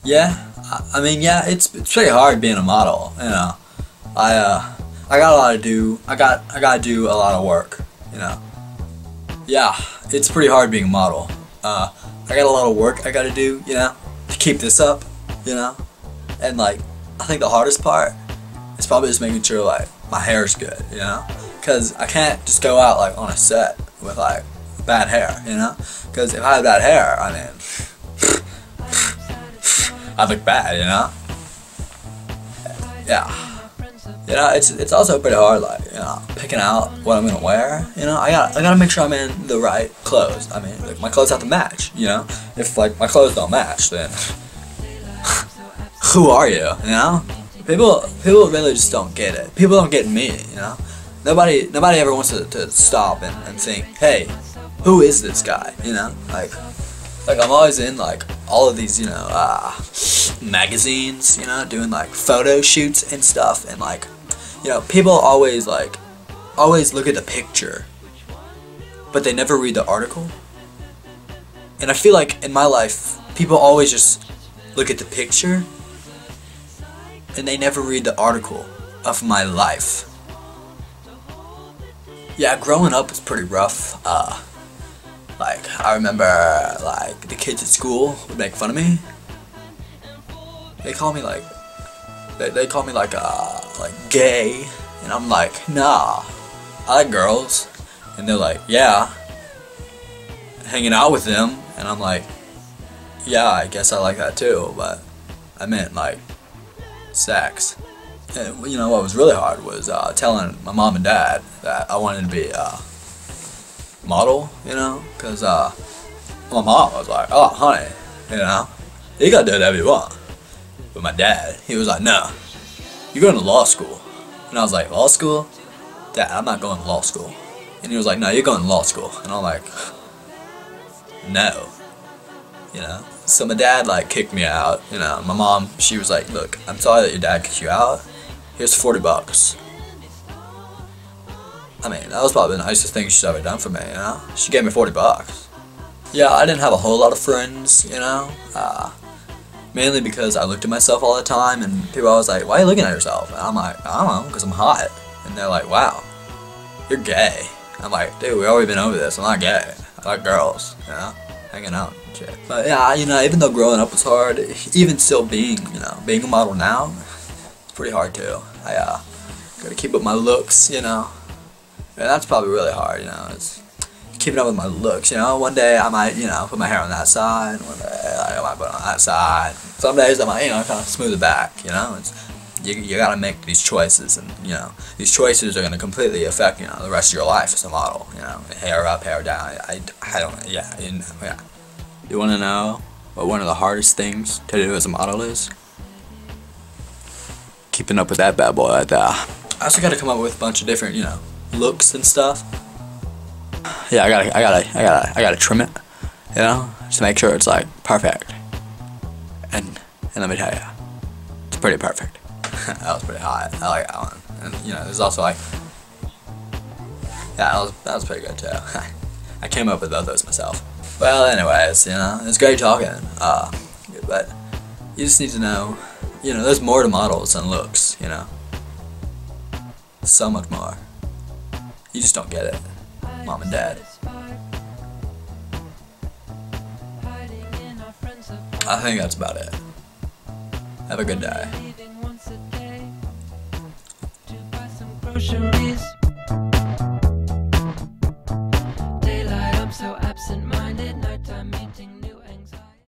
Yeah, I mean, yeah, it's pretty hard being a model. I got a lot to do. I gotta do a lot of work. You know. Yeah, it's pretty hard being a model. I got a lot of work I gotta do. To keep this up. You know, and like, I think the hardest part is probably just making sure like my hair's good. Because I can't just go out like on a set with like bad hair. Because if I had bad hair, I mean, I look bad. Yeah. It's also pretty hard, like, picking out what I'm gonna wear. I gotta make sure I'm in the right clothes. I mean, like, my clothes have to match. If like my clothes don't match, then who are you? People really just don't get it. People don't get me. Nobody ever wants to stop and think, hey, who is this guy? Like I'm always in like all of these magazines, doing like photo shoots and stuff, and like people always look at the picture, but they never read the article. And I feel like in my life, people always just look at the picture and they never read the article of my life. Yeah, growing up was pretty rough. Like, I remember, like, the kids at school would make fun of me. They call me, like, they call me, like, gay. And I'm like, nah, I like girls. And they're like, yeah, hanging out with them. And I'm like, yeah, I guess I like that too. But I meant, like, sex. And, what was really hard was telling my mom and dad that I wanted to be, model, because my mom was like, oh honey, you gotta do whatever you want. But my dad, he was like, no, you're going to law school. And I was like, law school? Dad, I'm not going to law school. And he was like, no, you're going to law school. And I'm like, no. So my dad like kicked me out. My mom, she was like, look, I'm sorry that your dad kicked you out. Here's $40. I mean, that was probably the nicest thing she's ever done for me, She gave me $40. Yeah, I didn't have a whole lot of friends, mainly because I looked at myself all the time, and people always like, why are you looking at yourself? And I'm like, I don't know, because I'm hot. And they're like, wow, you're gay. I'm like, dude, we've already been over this. I'm not gay. I like girls, hanging out and shit. But yeah, even though growing up was hard, even still being a model now, it's pretty hard too. I gotta keep up my looks, And that's probably really hard, is keeping up with my looks, One day I might, put my hair on that side. One day I might put it on that side. Some days I might, kind of smooth it back, You gotta make these choices, and, these choices are gonna completely affect, the rest of your life as a model, Hair up, hair down, I don't, yeah. You wanna know what one of the hardest things to do as a model is? Keeping up with that bad boy right there. I also gotta come up with a bunch of different, looks and stuff. Yeah, I gotta trim it, just make sure it's like perfect. And let me tell you, it's pretty perfect. That was pretty hot. I like that one. And there's also like, yeah, that was pretty good too. I came up with both those myself. Well, anyways, it's great talking. But you just need to know, there's more to models than looks. So much more. You just don't get it, Mom and Dad. I think that's about it. Have a good day.